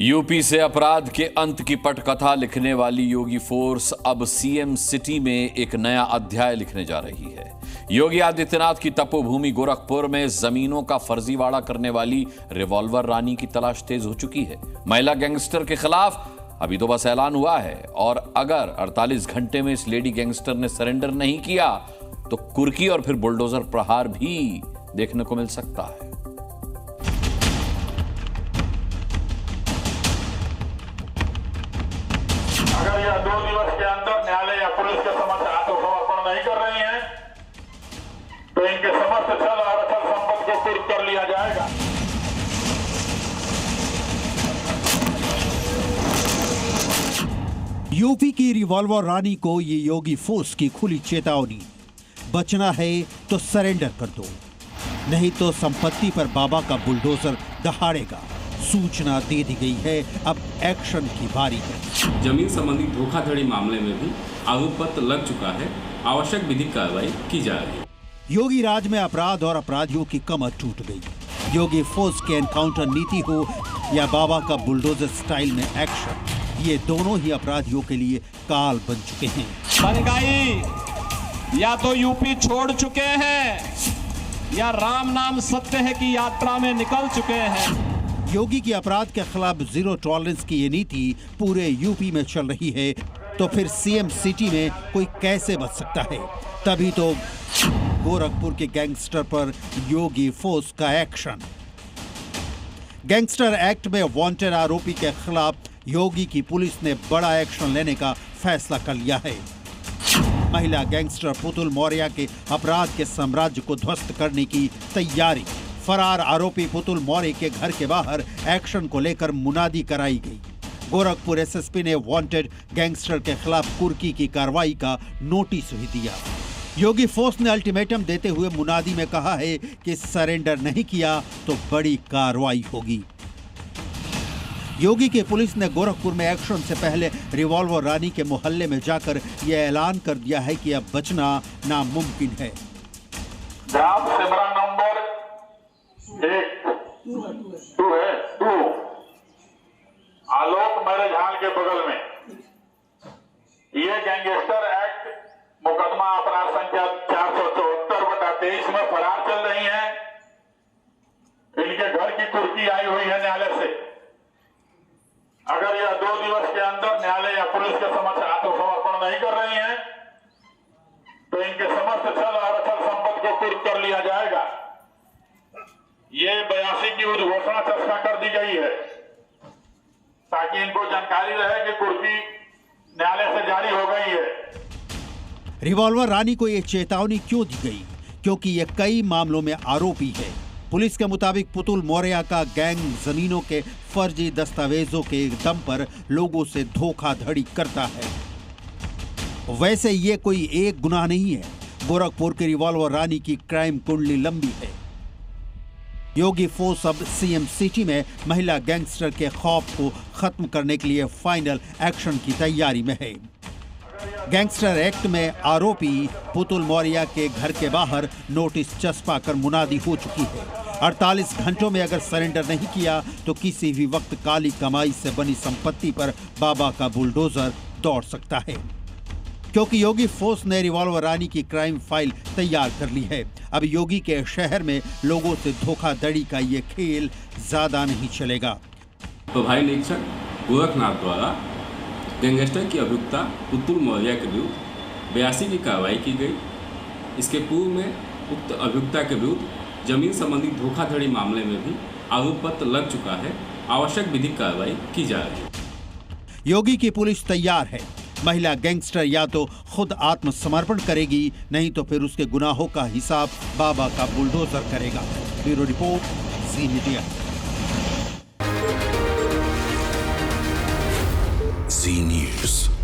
UP से अपराध के अंत की पटकथा लिखने वाली योगी फोर्स अब सीएम सिटी में एक नया अध्याय लिखने जा रही है। योगी आदित्यनाथ की तपोभूमि गोरखपुर में जमीनों का फर्जीवाड़ा करने वाली रिवॉल्वर रानी की तलाश तेज हो चुकी है। महिला गैंगस्टर के खिलाफ अभी तो बस ऐलान हुआ है और अगर 48 घंटे में इस लेडी गैंगस्टर ने सरेंडर नहीं किया तो कुर्की और फिर बुलडोजर प्रहार भी देखने को मिल सकता है। अगर यह 2 दिवस के अंदर न्यायालय या पुलिस के समक्ष आत्मसमर्पण नहीं कर रही हैं, तो इनके समस्त चल और अचल संपत्ति को कुर्क कर लिया जाएगा। यूपी की रिवॉल्वर रानी को ये योगी फोर्स की खुली चेतावनी, बचना है तो सरेंडर कर दो, नहीं तो संपत्ति पर बाबा का बुलडोजर दहाड़ेगा। सूचना दे दी गई है, अब एक्शन की बारी है। जमीन संबंधी धोखाधड़ी मामले में भी आरोप पत्र लग चुका है, आवश्यक विधिक कार्रवाई की जा रही है। योगी राज में अपराध और अपराधियों की कमर टूट गई। योगी फोर्स के एनकाउंटर नीति हो या बाबा का बुलडोजर स्टाइल में एक्शन, ये दोनों ही अपराधियों के लिए काल बन चुके हैं। महंगाई या तो यूपी छोड़ चुके हैं या राम नाम सत्य है की यात्रा में निकल चुके हैं। योगी की अपराध के खिलाफ जीरो टॉलरेंस की ये नीति पूरे यूपी में चल रही है, तो फिर सीएम सिटी में कोई कैसे बच सकता है? तभी तो गोरखपुर के गैंगस्टर पर योगी फोर्स का एक्शन। गैंगस्टर एक्ट में वांटेड आरोपी के खिलाफ योगी की पुलिस ने बड़ा एक्शन लेने का फैसला कर लिया है। महिला गैंगस्टर पुतुल मौर्य के अपराध के साम्राज्य को ध्वस्त करने की तैयारी। फरार आरोपी पुतुल मौर्य के घर के बाहर एक्शन को लेकर मुनादी कराई गई। गोरखपुर एसएसपी ने वांटेड गैंगस्टर के खिलाफ कुर्की की कार्रवाई का नोटिस भी दिया। योगी फोर्स ने अल्टीमेटम देते हुए मुनादी में कहा है कि सरेंडर नहीं किया तो बड़ी कार्रवाई होगी। योगी की पुलिस ने गोरखपुर में एक्शन से पहले रिवॉल्वर रानी के मोहल्ले में जाकर यह ऐलान कर दिया है कि अब बचना नामुमकिन है। ग्राम सेमरा नंबर 2 है, 2 आलोक मैरिज हॉल के बगल में ये गैंगस्टर एक्ट मुकदमा अपराध संख्या 474/23 में फरार चल रही हैं। इनके घर की कुर्की आई हुई है न्यायालय से। अगर यह 2 दिवस के अंदर न्यायालय या पुलिस के समक्ष आत्मसमर्पण नहीं कर रही हैं, तो इनके समस्त चल और अचल संपत्ति को कुर्क कर लिया जाएगा। ये 82 की उद्घोषणा चस्पा कर दी गई है ताकि इनको जानकारी रहे कि कुर्की न्यायालय से जारी हो गई है। रिवॉल्वर रानी को यह चेतावनी क्यों दी गई? क्योंकि ये कई मामलों में आरोपी है। पुलिस के मुताबिक पुतुल मौर्य का गैंग जमीनों के फर्जी दस्तावेजों के दम पर लोगों से धोखाधड़ी करता है। वैसे ये कोई एक गुनाह नहीं है। गोरखपुर के रिवॉल्वर रानी की क्राइम कुंडली लंबी है। योगी फोर्स अब सीएम सिटी में महिला गैंगस्टर के खौफ को खत्म करने के लिए फाइनल एक्शन की तैयारी में है। गैंगस्टर एक्ट में आरोपी पुतुल मौर्य के घर के बाहर नोटिस चस्पा कर मुनादी हो चुकी है। 48 घंटों में अगर सरेंडर नहीं किया तो किसी भी वक्त काली कमाई से बनी संपत्ति पर बाबा का बुलडोजर दौड़ सकता है। क्योंकि योगी फोर्स ने रिवॉल्वर रानी की क्राइम फाइल तैयार कर ली है, अब योगी के शहर में लोगों से धोखाधड़ी का ये खेल ज्यादा नहीं चलेगा। प्रभारी निरीक्षक गोरखनाथ द्वारा गैंगस्टर की अभियुक्ता पुतुल मौर्य के विरुद्ध 82 की कार्रवाई की गई। इसके पूर्व में उक्त अभियुक्ता के विरुद्ध जमीन संबंधी धोखाधड़ी मामले में भी आरोप पत्र लग चुका है, आवश्यक विधिक कार्रवाई की जा रही है। योगी की पुलिस तैयार है। महिला गैंगस्टर या तो खुद आत्मसमर्पण करेगी, नहीं तो फिर उसके गुनाहों का हिसाब बाबा का बुलडोजर करेगा। ब्यूरो रिपोर्ट, जी मीडिया। जी न्यूज़।